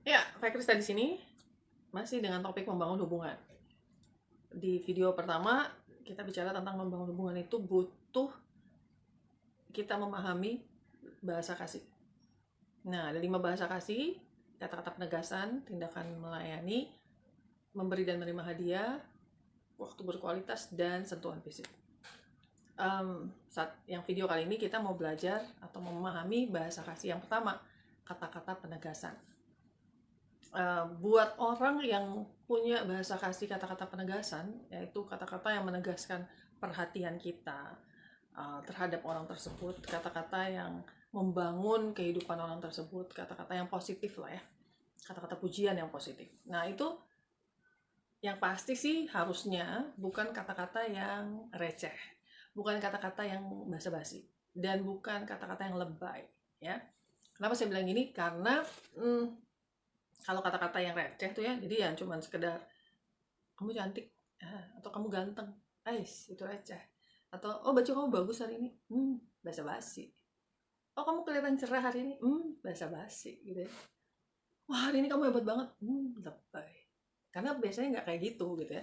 Ya, Krista di sini masih dengan topik membangun hubungan. Di video pertama kita bicara tentang membangun hubungan itu butuh kita memahami bahasa kasih. Nah, ada 5 bahasa kasih: kata-kata penegasan, tindakan melayani, memberi dan menerima hadiah, waktu berkualitas, dan sentuhan fisik. Saat yang video kali ini kita mau belajar atau memahami bahasa kasih yang pertama, kata-kata penegasan. Buat orang yang punya bahasa kasih kata-kata penegasan, yaitu kata-kata yang menegaskan perhatian kita terhadap orang tersebut, kata-kata yang membangun kehidupan orang tersebut, kata-kata yang positif lah ya, kata-kata pujian yang positif. Nah, itu yang pasti sih harusnya bukan kata-kata yang receh, bukan kata-kata yang basa-basi, dan bukan kata-kata yang lebay ya. Kenapa saya bilang gini? Karena kalau kata-kata yang receh tuh ya, jadi ya cuman sekedar kamu cantik atau kamu ganteng, itu receh. Atau oh baju kamu bagus hari ini, basa-basi. Oh kamu kelihatan cerah hari ini, basa-basi gitu ya. Wah hari ini kamu hebat banget, lebay. Karena biasanya nggak kayak gitu ya.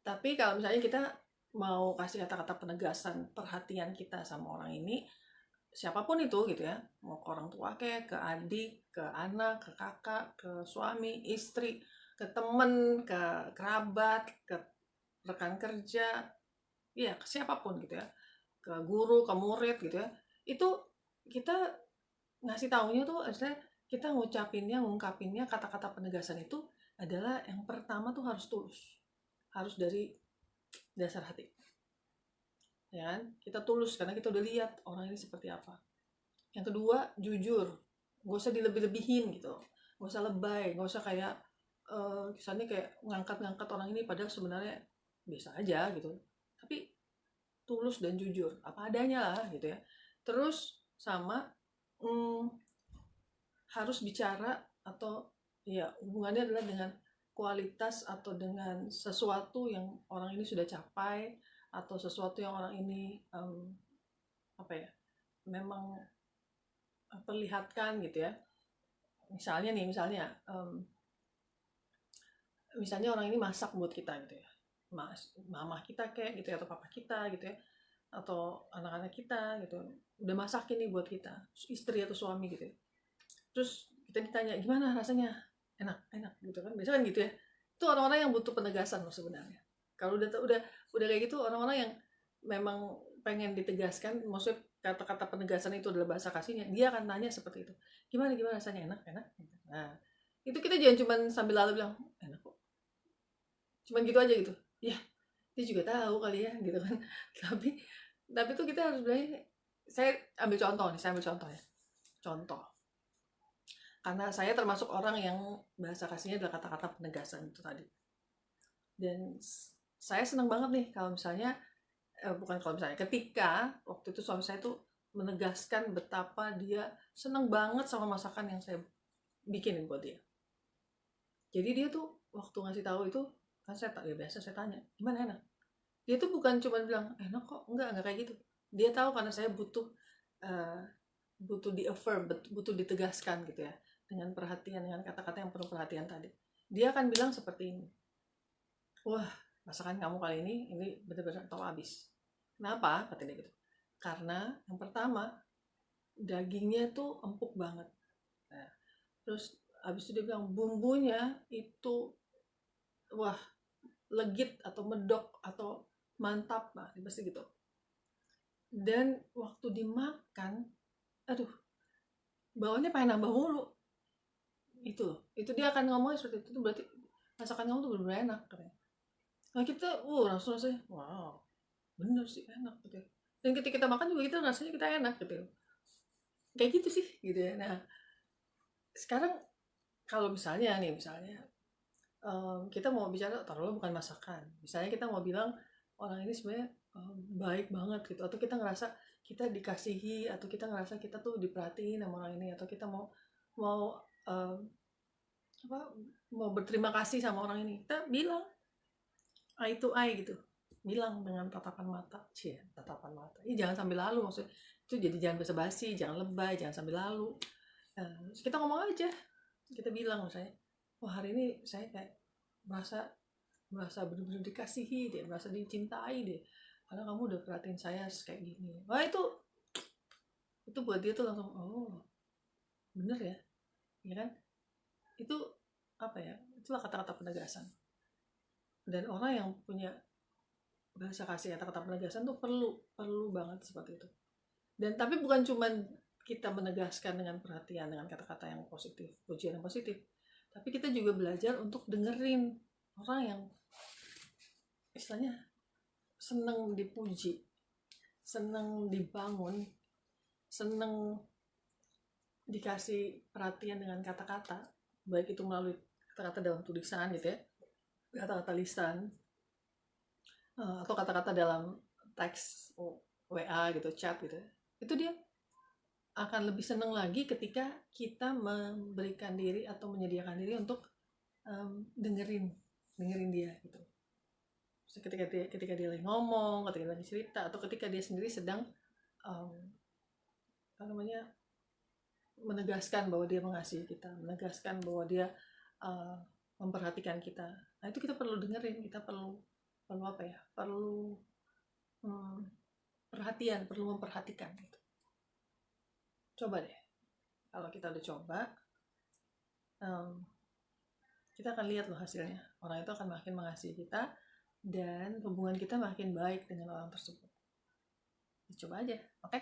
Tapi kalau misalnya kita mau kasih kata-kata penegasan perhatian kita sama orang ini, siapapun itu gitu ya, mau ke orang tua kayak, ke adik, ke anak, ke kakak, ke suami, istri, ke temen, ke kerabat, ke rekan kerja, ya ke siapapun gitu ya, ke guru, ke murid gitu ya, itu kita ngasih taunya tuh maksudnya kita ngungkapinnya kata-kata penegasan itu adalah yang pertama tuh harus tulus, harus dari dasar hati ya kan? Kita tulus karena kita udah lihat orang ini seperti apa. Yang kedua, jujur, gak usah dilebih-lebihin gitu, gak usah lebay, gak usah kayak kesannya kayak ngangkat-ngangkat orang ini padahal sebenarnya biasa aja gitu. Tapi tulus dan jujur, apa adanya lah gitu ya. Terus sama harus bicara atau ya hubungannya adalah dengan kualitas atau dengan sesuatu yang orang ini sudah capai, atau sesuatu yang orang ini memang perlihatkan gitu ya. Misalnya orang ini masak buat kita gitu ya, mama kita kayak gitu ya, atau papa kita gitu ya, atau anak-anak kita gitu, udah masakin nih buat kita, istri atau suami gitu ya. Terus kita ditanya gimana rasanya, enak gitu kan, biasa kan gitu ya. Itu orang-orang yang butuh penegasan loh sebenarnya. Kalau udah kayak gitu, orang-orang yang memang pengen ditegaskan, maksudnya kata-kata penegasan itu adalah bahasa kasihnya, dia akan tanya seperti itu, gimana rasanya, enak. Nah itu kita jangan cuma sambil lalu bilang enak kok, cuman gitu aja gitu ya, dia juga tahu kali ya gitu kan. tapi tuh kita harus bilang. Saya ambil contoh ya, contoh, karena saya termasuk orang yang bahasa kasihnya adalah kata-kata penegasan itu tadi. Dan saya senang banget nih kalau misalnya ketika waktu itu suami saya tuh menegaskan betapa dia senang banget sama masakan yang saya bikinin buat dia. Jadi dia tuh waktu ngasih tahu itu kan, biasa saya tanya gimana, enak. Dia tuh bukan cuma bilang enak kok, enggak kayak gitu. Dia tahu karena saya butuh di-affirm, butuh ditegaskan gitu ya, dengan perhatian, dengan kata-kata yang penuh perhatian tadi. Dia akan bilang seperti ini, wah masakan kamu kali ini benar-benar tahu habis. Kenapa? Kata dia gitu. Karena yang pertama, dagingnya tuh empuk banget. Nah, terus habis itu dia bilang bumbunya itu wah legit atau medok atau mantap, nah pasti gitu. Dan waktu dimakan, aduh, bawahnya pengen nambah mulu. Itu dia akan ngomongnya seperti itu, berarti masakan kamu tuh bener-bener enak katanya. Nah kita langsung rasanya wow, bener sih enak gitu ya. Dan ketika kita makan juga kita rasanya kita enak gitu ya. Kayak gitu sih gitu ya. Nah sekarang kalau misalnya kita mau bicara, taruhlah bukan masakan, misalnya kita mau bilang orang ini sebenarnya baik banget gitu, atau kita ngerasa kita dikasihi, atau kita ngerasa kita tuh diperhatiin sama orang ini, atau kita mau mau berterima kasih sama orang ini, kita bilang eye to eye gitu, bilang dengan tatapan mata. Ini jangan sambil lalu, maksudnya itu jadi jangan basa-basi, jangan lebay, jangan sambil lalu. Kita ngomong aja, Kita bilang misalnya, wah hari ini saya kayak merasa benar-benar dikasihi deh, merasa dicintai deh, karena kamu udah perhatiin saya kayak gini. Wah itu buat dia tuh langsung, oh bener ya, ya kan? Itu apa ya? Itulah kata-kata penegasan. Dan orang yang punya bahasa kasih, kata-kata penegasan tuh perlu banget seperti itu. Dan tapi bukan cuman kita menegaskan dengan perhatian, dengan kata-kata yang positif, pujian yang positif, tapi kita juga belajar untuk dengerin orang yang istilahnya seneng dipuji, seneng dibangun, seneng dikasih perhatian dengan kata-kata, baik itu melalui kata-kata dalam tulisan gitu ya, kata-kata lisan, atau kata-kata dalam teks WA gitu, chat gitu ya. Itu dia akan lebih seneng lagi ketika kita memberikan diri atau menyediakan diri untuk dengerin dia gitu. Ketika dia lagi ngomong, ketika dia lagi cerita, atau ketika dia sendiri sedang apa namanya, menegaskan bahwa dia mengasihi kita, menegaskan bahwa dia memperhatikan kita. Nah itu kita perlu dengerin, kita perlu apa ya, perlu perhatian, perlu memperhatikan gitu. Coba deh, kalau kita udah coba, kita akan lihat loh hasilnya. Orang itu akan makin mengasihi kita dan hubungan kita makin baik dengan orang tersebut. Coba aja, oke?